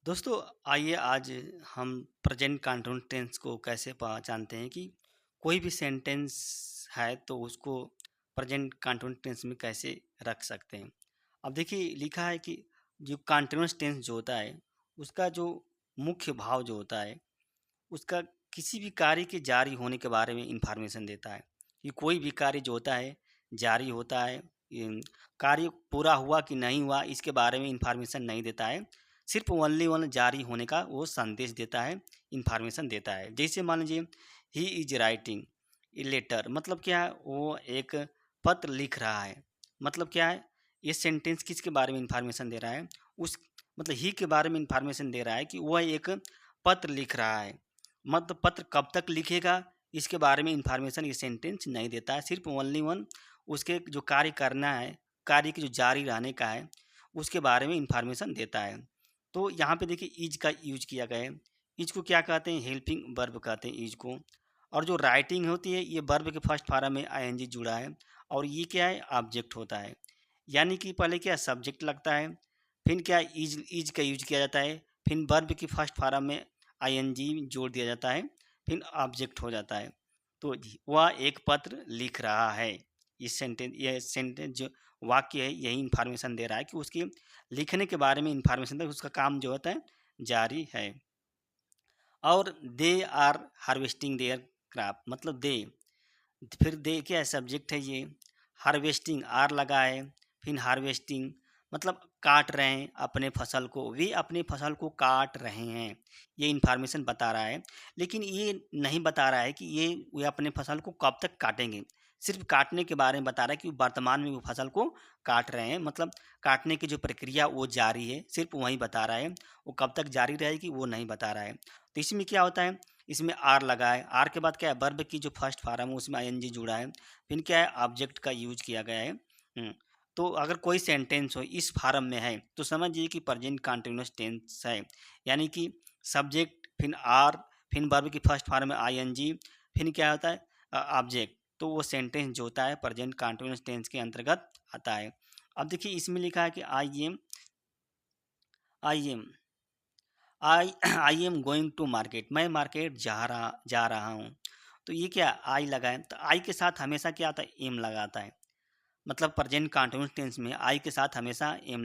दोस्तों, आइए आज हम प्रेजेंट कंटीन्यूअस टेंस को कैसे पहचानते हैं कि कोई भी सेंटेंस है तो उसको प्रेजेंट कंटीन्यूअस टेंस में कैसे रख सकते हैं। अब देखिए लिखा है कि जो कंटीन्यूअस टेंस जो होता है उसका जो मुख्य भाव जो होता है उसका किसी भी कार्य के जारी होने के बारे में इंफॉर्मेशन देता है कि कोई भी कार्य जो होता है जारी होता है। कार्य पूरा हुआ कि नहीं हुआ इसके बारे में इंफॉर्मेशन नहीं देता है। सिर्फ ओनली वन जारी होने का वो संदेश देता है, इंफॉर्मेशन देता है। जैसे मान लीजिए he is writing a letter, मतलब क्या है, वो एक पत्र लिख रहा है। मतलब क्या है, ये सेंटेंस किसके बारे में इंफॉर्मेशन दे रहा है, उस मतलब ही के बारे में इंफॉर्मेशन दे रहा है कि वह एक पत्र लिख रहा है। मतलब पत्र कब तक लिखेगा इसके बारे में इंफॉर्मेशन ये सेंटेंस नहीं देता है। सिर्फ ओनली वन उसके जो कार्य करना है, कार्य के जो जारी रहने का है उसके बारे में इंफॉर्मेशन देता है। तो यहाँ पे देखिए ईज का यूज किया गया है। ईज को क्या कहते हैं, हेल्पिंग वर्ब कहते हैं ईज को। और जो राइटिंग होती है ये वर्ब के फर्स्ट फॉर्म में आईएनजी जुड़ा है और ये क्या है, ऑब्जेक्ट होता है। यानी कि पहले क्या सब्जेक्ट लगता है, फिर क्या इज का यूज किया जाता है, फिर वर्ब की फर्स्ट फॉर्म में आईएनजी जोड़ दिया जाता है, फिर ऑब्जेक्ट हो जाता है। तो वह एक पत्र लिख रहा है। ये सेंटेंस जो वाक्य है यही इंफॉर्मेशन दे रहा है कि उसके लिखने के बारे में इंफॉर्मेशन दे, उसका काम जो होता है जारी है। और they are harvesting their crop, मतलब दे, फिर दे क्या है, सब्जेक्ट है ये। हार्वेस्टिंग आर लगा है, फिर हार्वेस्टिंग मतलब काट रहे हैं अपने फसल को, वे अपने फसल को काट रहे हैं, ये इन्फॉर्मेशन बता रहा है। लेकिन ये नहीं बता रहा है कि ये वे अपने फसल को कब तक काटेंगे। सिर्फ काटने के बारे में बता रहा है कि वर्तमान में वो फसल को काट रहे हैं। मतलब काटने की जो प्रक्रिया वो जारी है, सिर्फ वही बता रहा है। वो कब तक जारी रहेगी वो नहीं बता रहा है। तो इसमें क्या होता है, इसमें आर लगा है, आर के बाद क्या है, वर्ब की जो फर्स्ट फॉर्म है उसमें आईएनजी जुड़ा है, फिर क्या है, ऑब्जेक्ट का यूज किया गया है। तो अगर कोई सेंटेंस हो इस फॉर्म में है तो समझिए कि प्रेजेंट कंटिन्यूअस टेंस है। यानी कि सब्जेक्ट फिर आर, फिर वर्ब की फर्स्ट फॉर्म में आईएनजी, फिर क्या होता है, ऑब्जेक्ट। तो वो सेंटेंस जो होता है प्रेजेंट कंटिन्यूअस टेंस के अंतर्गत आता है। अब देखिए इसमें लिखा है कि I am I I am going to market, मैं मार्केट जा रहा हूँ। तो ये क्या आई लगा है, तो आई के साथ हमेशा क्या आता है, एम लगाता है। मतलब प्रेजेंट कंटिन्यूअस टेंस में आई के साथ हमेशा एम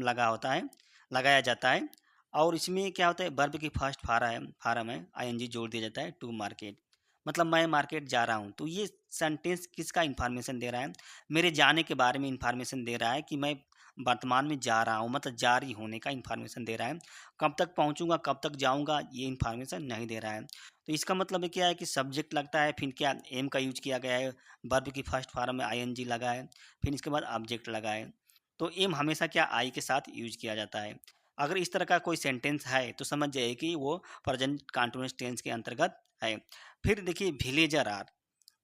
लगा होता है, लगाया जाता है। और इसमें क्या होता है, वर्ब की फर्स्ट फार्म है आईएनजी जोड़ दिया जाता है, टू मार्केट। मतलब मैं मार्केट जा रहा हूँ। तो ये सेंटेंस किसका इंफॉर्मेशन दे रहा है, मेरे जाने के बारे में इंफॉर्मेशन दे रहा है कि मैं वर्तमान में जा रहा हूँ, मतलब जारी होने का इंफॉर्मेशन दे रहा है। कब तक पहुँचूंगा, कब तक जाऊँगा, ये इंफॉर्मेशन नहीं दे रहा है। तो इसका मतलब है क्या है कि सब्जेक्ट लगता है, फिर क्या एम का यूज किया गया है, वर्ब की फर्स्ट फॉर्म में आईएनजी लगा है, फिर इसके बाद ऑब्जेक्ट लगा है। तो एम हमेशा क्या आई के साथ यूज किया जाता है। अगर इस तरह का कोई सेंटेंस है तो समझ जाइए कि वो प्रेजेंट कंटीन्यूअस टेंस के अंतर्गत है। फिर देखिए विलेजर आर।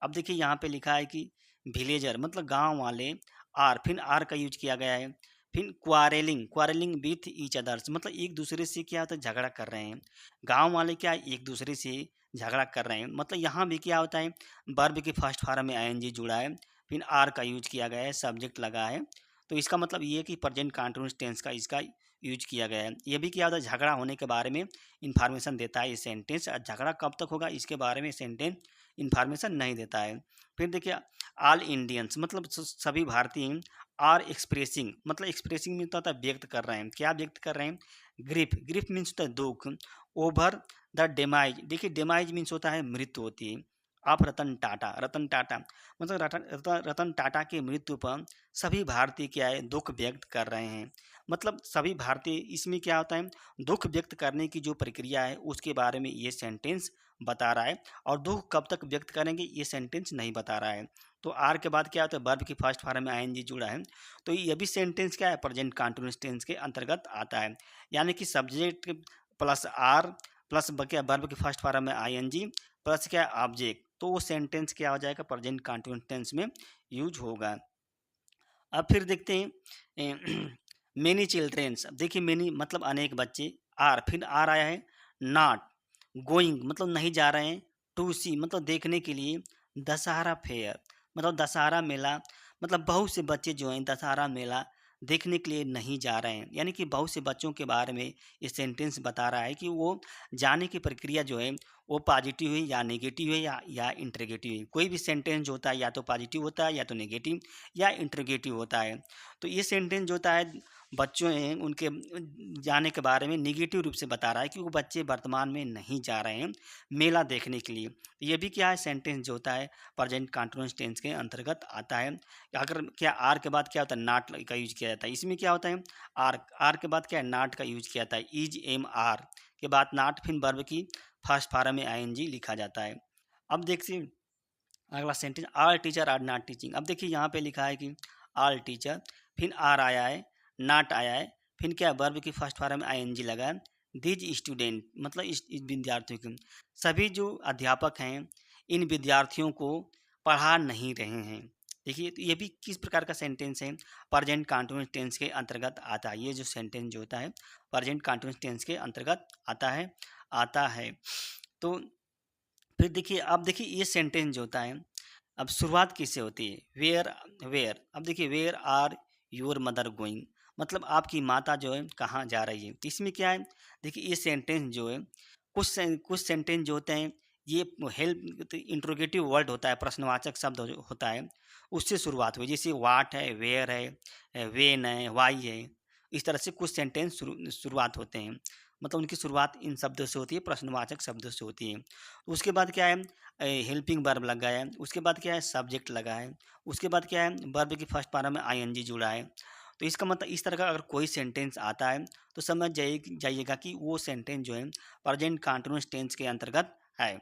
अब देखिए यहाँ पे लिखा है कि विलेजर मतलब गांव वाले, आर फिर आर का यूज किया गया है। फिर क्वारेलिंग, क्वारेलिंग विथ ईच अदर्स, मतलब एक दूसरे से क्या होता है, झगड़ा कर रहे हैं। गांव वाले क्या एक दूसरे से झगड़ा कर रहे हैं। मतलब यहाँ भी क्या होता है, वर्ब के फर्स्ट फॉर्म में आईएनजी जुड़ा है, फिर आर का यूज किया गया है, सब्जेक्ट लगा है। तो इसका मतलब ये है कि प्रेजेंट कंटीन्यूअस टेंस का इसका यूज किया गया है। ये भी क्या होता है, झगड़ा होने के बारे में इंफॉर्मेशन देता है ये सेंटेंस। और झगड़ा कब तक होगा इसके बारे में सेंटेंस इंफॉर्मेशन नहीं देता है। फिर देखिए ऑल इंडियंस, मतलब सभी भारतीय, आर एक्सप्रेसिंग, मतलब एक्सप्रेसिंग मीन होता है व्यक्त कर रहे हैं। क्या व्यक्त कर रहे हैं, ग्रीफ, ग्रीफ मीन्स होता है दुख, ओवर द डेमाइज, देखिए डेमाइज मीन्स होता है मृत्यु होती है। आप रतन टाटा, रतन टाटा मतलब रतन टाटा की मृत्यु पर सभी भारतीय क्या है, दुख व्यक्त कर रहे हैं। मतलब सभी भारतीय, इसमें क्या होता है, दुख व्यक्त करने की जो प्रक्रिया है उसके बारे में ये सेंटेंस बता रहा है। और दुख कब तक व्यक्त करेंगे ये सेंटेंस नहीं बता रहा है। तो आर के बाद क्या होता है, वर्ब की फर्स्ट फॉर्म में आईएनजी जुड़ा है। तो ये भी सेंटेंस क्या है, प्रेजेंट कंटीन्यूअस टेंस के अंतर्गत आता है। यानी कि सब्जेक्ट प्लस आर प्लस क्या वर्ब की फर्स्ट फॉर्म में आईएनजी प्लस क्या ऑब्जेक्ट, तो वो सेंटेंस क्या हो जाएगा, प्रेजेंट कंटीन्यूअस टेंस में यूज होगा। अब फिर देखते हैं मेनी चिल्ड्रेंस। देखिए मेनी मतलब अनेक बच्चे, आर फिर आर आया है, नॉट गोइंग मतलब नहीं जा रहे हैं, टू सी मतलब देखने के लिए, दशहरा फेयर मतलब दशहरा मेला, मतलब बहुत से बच्चे जो हैं दशहरा मेला देखने के लिए नहीं जा रहे हैं। यानी कि बहुत से बच्चों के बारे में ये सेंटेंस बता रहा है कि वो जाने की प्रक्रिया जो है वो पॉजिटिव है या नेगेटिव है या इंटरोगेटिव है। कोई भी सेंटेंस जो होता है या तो पॉजिटिव होता है या तो नेगेटिव या इंटरोगेटिव होता है। तो ये सेंटेंस जो होता है बच्चों हैं उनके जाने के बारे में नेगेटिव रूप से बता रहा है कि वो बच्चे वर्तमान में नहीं जा रहे हैं मेला देखने के लिए। ये भी क्या है, सेंटेंस जो होता है प्रेजेंट कंटीन्यूअस टेंस के अंतर्गत आता है। अगर क्या आर के बाद क्या होता है, नॉट का यूज किया जाता है। इसमें क्या होता है, आर के बाद क्या है, नॉट का यूज किया जाता है। इज एम आर के बाद नॉट, फिर वर्ब की फर्स्ट फॉर्म में आईएनजी लिखा जाता है। अब देखिए अगला sentence, all teacher are not teaching. अब देखिए यहाँ पे लिखा है कि ऑल टीचर, फिर आर आया है, नॉट आया है, फिर क्या वर्ब की फर्स्ट फॉर्म में आईएनजी लगा है। दीज स्टूडेंट मतलब इस विद्यार्थियों के, सभी जो अध्यापक हैं इन विद्यार्थियों को पढ़ा नहीं रहे हैं। देखिए तो ये भी किस प्रकार का सेंटेंस है, प्रेजेंट कंटीन्यूअस टेंस के अंतर्गत आता है। ये जो सेंटेंस जो होता है प्रेजेंट कंटीन्यूअस टेंस के अंतर्गत आता है। तो फिर देखिए, अब देखिए ये सेंटेंस जो होता है, अब शुरुआत किससे होती है, वेयर। अब देखिए where are your mother going, मतलब आपकी माता जो है कहाँ जा रही है। तो इसमें क्या है, देखिए ये सेंटेंस जो है कुछ सेंटेंस जो होते हैं ये हेल्प इंट्रोगेटिव वर्ड होता है, प्रश्नवाचक शब्द होता है, उससे शुरुआत हुई। जैसे वाट है, वेयर है, वेन है, वाई है। इस तरह से कुछ सेंटेंस शुरुआत होते हैं, मतलब उनकी शुरुआत इन शब्दों से होती है, प्रश्नवाचक शब्दों से होती है। उसके बाद क्या है, हेल्पिंग वर्ब लगा है। उसके बाद क्या है, सब्जेक्ट लगा है। उसके बाद क्या है, वर्ब की फर्स्ट पारा में आईएनजी जुड़ा है। तो इसका मतलब इस तरह का अगर कोई सेंटेंस आता है तो समझ जाइएगा कि वो सेंटेंस जो है प्रेजेंट कंटीन्यूअस टेंस के अंतर्गत है।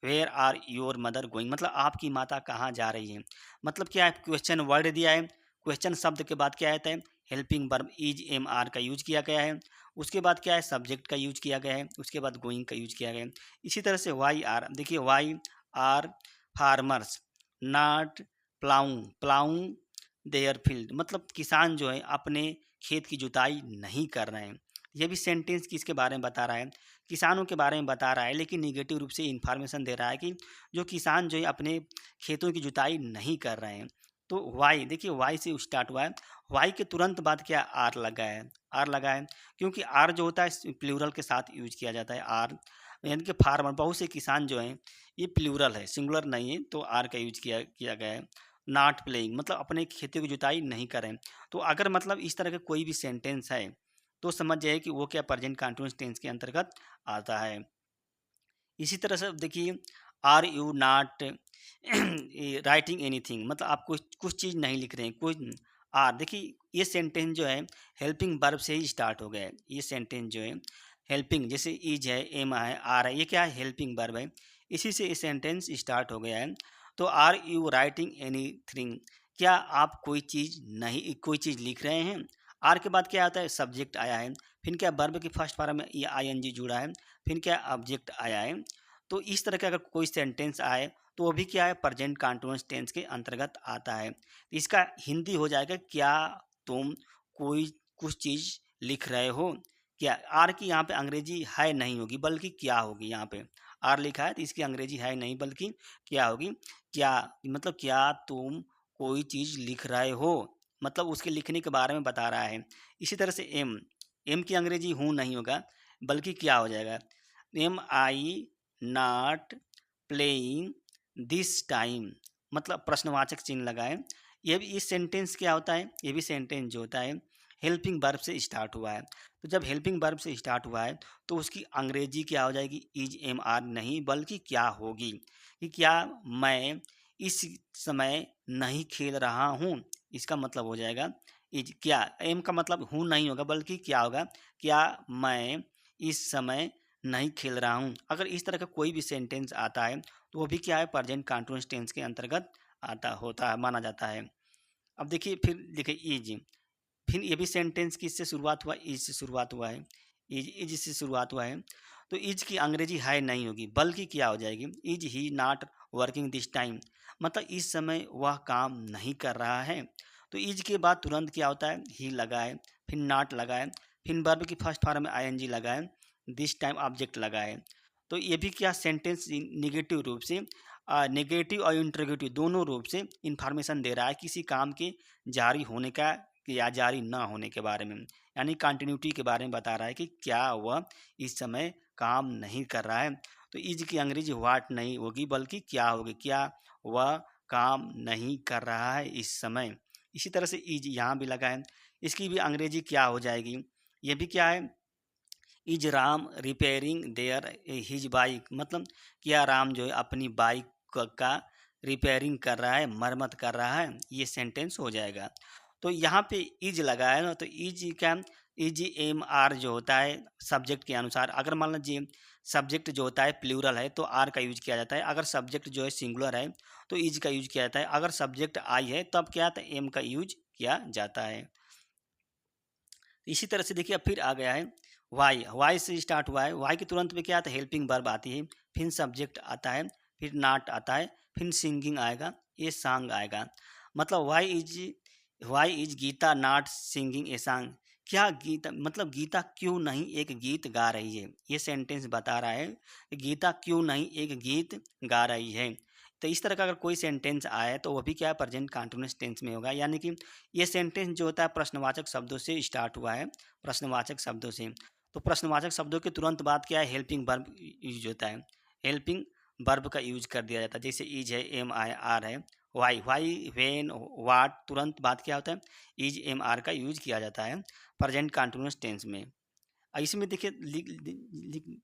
Where are your mother going, मतलब आपकी माता कहाँ जा रही है। मतलब क्या है, क्वेश्चन वर्ड दिया है, क्वेश्चन शब्द के बाद क्या आता है, helping verb is am are का यूज किया गया है। उसके बाद क्या है, सब्जेक्ट का यूज किया गया है। उसके बाद गोइंग का यूज किया गया है। इसी तरह से वाई आर, देखिए why are farmers not ploughing their field, मतलब किसान जो है अपने खेत की जुताई नहीं कर रहे हैं। ये भी सेंटेंस किसके बारे में बता रहा है, किसानों के बारे में बता रहा है, लेकिन निगेटिव रूप से इंफॉर्मेशन दे रहा है कि जो किसान जो है अपने खेतों की जुताई नहीं कर रहे हैं। तो वाई, देखिए वाई से स्टार्ट हुआ है। वाई के तुरंत बाद क्या, आर लगा है, क्योंकि आर जो होता है प्लूरल के साथ यूज किया जाता है। आर यानी कि फार्मर, बहुत से किसान जो हैं, ये प्लूरल है, सिंगुलर नहीं है, तो आर का यूज किया गया है। नॉट प्लेइंग मतलब अपने खेतों की जुताई नहीं करें। तो अगर मतलब इस तरह का कोई भी सेंटेंस है तो समझ जाइए कि वो क्या प्रेजेंट कंटीन्यूअस टेंस के अंतर्गत आता है। इसी तरह से देखिए, are you not writing anything, मतलब आप कुछ कुछ चीज़ नहीं लिख रहे हैं, कुछ। आर देखिए ये सेंटेंस जो है हेल्पिंग वर्ब से ही स्टार्ट हो गया है। ये सेंटेंस जो है हेल्पिंग, जैसे इज है, एम है, आर है, ये क्या है, हेल्पिंग वर्ब है। इसी से ये सेंटेंस स्टार्ट हो गया है। तो आर यू राइटिंग एनीथिंग, क्या आप कोई चीज़ लिख रहे हैं। आर के बाद क्या आता है, सब्जेक्ट आया है। फिर क्या, वर्ब की फर्स्ट फॉर्म में ये आईएनजी जुड़ा है। फिर क्या, ऑब्जेक्ट आया है। तो इस तरह का अगर कोई सेंटेंस आए तो वो भी क्या है, प्रेजेंट कंटीन्यूअस टेंस के अंतर्गत आता है। तो इसका हिंदी हो जाएगा, क्या तुम कोई कुछ चीज़ लिख रहे हो। क्या, आर की यहाँ पे अंग्रेजी है नहीं होगी बल्कि क्या होगी। यहाँ पे आर लिखा है तो इसकी अंग्रेजी है नहीं बल्कि क्या होगी। क्या मतलब क्या तुम कोई चीज़ लिख रहे हो, मतलब उसके लिखने के बारे में बता रहा है। इसी तरह से एम की अंग्रेजी हूँ नहीं होगा बल्कि क्या हो जाएगा, am I not playing this time, मतलब प्रश्नवाचक चिन्ह लगाएं। ये भी इस सेंटेंस क्या होता है, ये भी सेंटेंस जो होता है हेल्पिंग वर्ब से स्टार्ट हुआ है। तो जब हेल्पिंग वर्ब से स्टार्ट हुआ है तो उसकी अंग्रेजी क्या हो जाएगी, इज एम आर नहीं बल्कि क्या होगी, कि क्या मैं इस समय नहीं खेल रहा हूँ। इसका मतलब हो जाएगा इज, क्या एम का मतलब हूँ नहीं होगा बल्कि क्या होगा, क्या मैं इस समय नहीं खेल रहा हूँ। अगर इस तरह का कोई भी सेंटेंस आता है तो वो भी क्या है, प्रेजेंट कंटीन्यूअस टेंस के अंतर्गत आता होता है, माना जाता है। अब देखिए फिर देखिए इज, फिर ये भी सेंटेंस किससे शुरुआत हुआ, इज से शुरुआत हुआ है। इज से शुरुआत हुआ है। तो इज की अंग्रेजी है नहीं होगी बल्कि क्या हो जाएगी, is he not working this time, मतलब इस समय वह काम नहीं कर रहा है। तो इज के बाद तुरंत क्या होता है, ही लगा है, फिर नॉट लगा है, फिर वर्ब की फर्स्ट फॉर्म में आईएनजी लगा है, दिस टाइम ऑब्जेक्ट लगा है। तो ये भी क्या, सेंटेंस निगेटिव रूप से, नेगेटिव और इंट्रोगेटिव दोनों रूप से इंफॉर्मेशन दे रहा है किसी काम के जारी होने का या जारी ना होने के बारे में, यानी कंटिन्यूटी के बारे में बता रहा है कि क्या वह इस समय काम नहीं कर रहा है। तो इज की अंग्रेजी व्हाट नहीं होगी बल्कि क्या होगी, क्या वह काम नहीं कर रहा है इस समय। इसी तरह से इज यहाँ भी लगा है, इसकी भी अंग्रेजी क्या हो जाएगी, ये भी क्या है, is Ram repairing their his bike, मतलब क्या राम जो है अपनी बाइक का रिपेयरिंग कर रहा है, मरम्मत कर रहा है, ये सेंटेंस हो जाएगा। तो यहाँ पे इज लगा है ना, तो इज क्या, इज एम आर जो होता है सब्जेक्ट के अनुसार, अगर मान लीजिए सब्जेक्ट जो होता है प्लूरल है तो आर का यूज किया जाता है, अगर सब्जेक्ट जो है सिंगुलर है तो इज का यूज किया जाता है, अगर सब्जेक्ट आई है तब क्या, तो एम का यूज किया जाता है। इसी तरह से देखिए अब फिर आ गया है वाई, वाई से स्टार्ट हुआ है, वाई के तुरंत में क्या आता है, हेल्पिंग वर्ब आती है, फिर सब्जेक्ट आता है, फिर नॉट आता है, फिर सिंगिंग आएगा, ये सॉन्ग आएगा। मतलब why is Gita not singing a song, क्या गीता, मतलब गीता क्यों नहीं एक गीत गा रही है, ये सेंटेंस बता रहा है कि गीता क्यों नहीं एक गीत गा रही है। तो इस तरह का अगर कोई सेंटेंस आए तो वह भी क्या है, प्रेजेंट कंटिन्यूअस टेंस में होगा, यानी कि ये सेंटेंस जो होता है प्रश्नवाचक शब्दों से स्टार्ट हुआ है, प्रश्नवाचक शब्दों से। तो प्रश्नवाचक शब्दों के तुरंत बाद क्या है, हेल्पिंग वर्ब यूज होता है, हेल्पिंग वर्ब का यूज कर दिया जाता है, जैसे इज है, एम आई आर है, वाई व्हेन वाट, तुरंत बाद क्या होता है, इज एम आर का यूज किया जाता है प्रेजेंट कंटिन्यूअस टेंस में। इसमें देखिए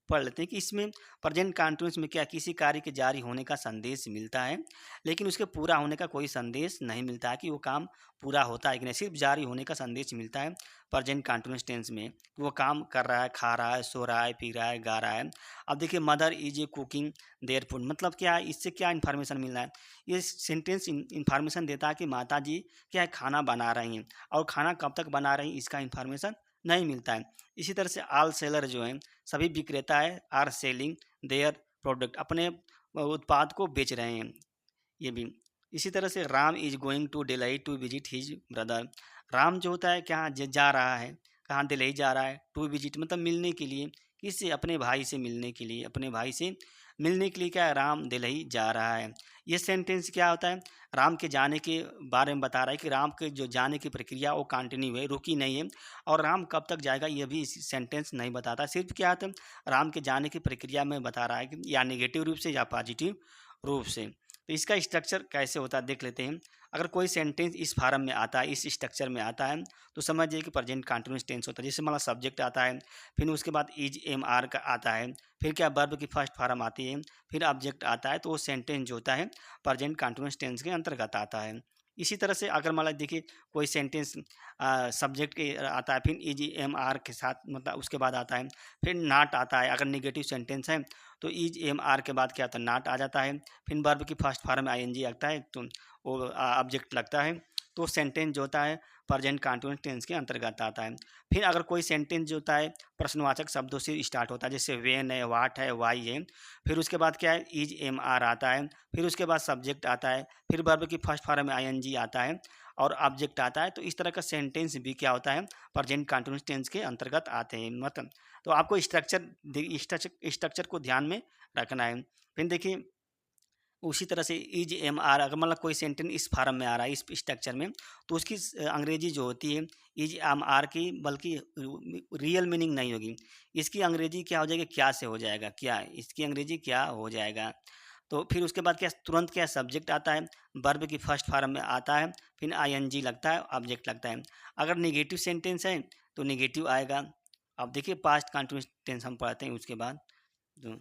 पढ़ लेते हैं कि इसमें प्रेजेंट कंटिन्यूअस में क्या, किसी कार्य के जारी होने का संदेश मिलता है, लेकिन उसके पूरा होने का कोई संदेश नहीं मिलता है कि वो काम पूरा होता है कि नहीं, सिर्फ जारी होने का संदेश मिलता है प्रेजेंट कंटिन्यूअस टेंस में, कि वो काम कर रहा है, खा रहा है, सो रहा है, पी रहा है, गा रहा है। अब देखिए mother is a cooking their food, मतलब क्या है, इससे क्या इन्फॉर्मेशन मिल रहा है, ये सेंटेंस इन्फॉर्मेशन देता है कि माता जी क्या है, खाना बना रही हैं, और खाना कब तक बना रही हैं इसका इन्फॉर्मेशन नहीं मिलता है। इसी तरह से ऑल सेलर जो हैं, सभी विक्रेता है, आर सेलिंग देयर प्रोडक्ट, अपने उत्पाद को बेच रहे हैं, ये भी। इसी तरह से Ram is going to Delhi to visit his brother, Ram जो होता है क्या जा रहा है, कहाँ दिल्ली जा रहा है, टू विजिट मतलब मिलने के लिए, किससे, अपने भाई से मिलने के लिए, अपने भाई से मिलने के लिए क्या है, राम दिल्ली जा रहा है। ये सेंटेंस क्या होता है, राम के जाने के बारे में बता रहा है कि राम के जो जाने की प्रक्रिया वो कंटिन्यू है, रुकी नहीं है, और राम कब तक जाएगा ये भी इस सेंटेंस नहीं बताता, सिर्फ क्या होता है, राम के जाने की प्रक्रिया में बता रहा है कि या नेगेटिव रूप से या पॉजिटिव रूप से। तो इसका स्ट्रक्चर कैसे होता है देख लेते हैं। अगर कोई सेंटेंस इस फॉर्म में आता है, इस स्ट्रक्चर में आता है, तो समझिए कि प्रेजेंट कंटिन्यूअस टेंस होता है। जैसे मतलब सब्जेक्ट आता है, फिर उसके बाद इज एम आर का आता है, फिर क्या वर्ब की फर्स्ट फॉर्म आती है, फिर ऑब्जेक्ट आता है, तो वो सेंटेंस जो होता है प्रेजेंट कंटिन्यूअस टेंस के अंतर्गत आता है। इसी तरह से अगर मान लीजिए देखिए कोई सेंटेंस सब्जेक्ट के आता है, फिर इज एम आर के साथ, मतलब उसके बाद आता है, फिर नॉट आता है, अगर नेगेटिव सेंटेंस है तो इज एम आर के बाद क्या आता है, नॉट आ जाता है, फिर वर्ब की फर्स्ट फॉर्म में आई एन जी लगता है, तो वो ऑब्जेक्ट लगता है, तो सेंटेंस जो होता है प्रेजेंट कंटिन्यूअस टेंस के अंतर्गत आता है। फिर अगर कोई सेंटेंस जो होता है प्रश्नवाचक शब्दों से स्टार्ट होता है, जैसे वेन है, वाट है, वाई है, फिर उसके बाद क्या है, इज एम आर आता है, फिर उसके बाद सब्जेक्ट आता है, फिर वर्ब की फर्स्ट फॉर्म में आई एन जी आता है, और ऑब्जेक्ट आता है, तो इस तरह का सेंटेंस भी क्या होता है, प्रेजेंट कंटिन्यूअस टेंस के अंतर्गत आते हैं। मतलब तो आपको स्ट्रक्चर को ध्यान में रखना है। फिर देखिए उसी तरह से इज एम आर, अगर मतलब कोई सेंटेंस इस फॉर्म में आ रहा है, इस स्ट्रक्चर में, तो उसकी अंग्रेजी जो होती है इज एम आर की, बल्कि रियल मीनिंग नहीं होगी, इसकी अंग्रेजी क्या हो जाएगी, क्या से हो जाएगा, क्या, इसकी अंग्रेजी क्या हो जाएगा। तो फिर उसके बाद क्या, तुरंत क्या सब्जेक्ट आता है, वर्ब की फर्स्ट फॉर्म में आता है, फिर आई एन जी लगता है, ऑब्जेक्ट लगता है। अगर निगेटिव सेंटेंस है तो निगेटिव आएगा। अब देखिए पास्ट कंटिन्यूअस टेंस हम पढ़ते हैं उसके बाद। तो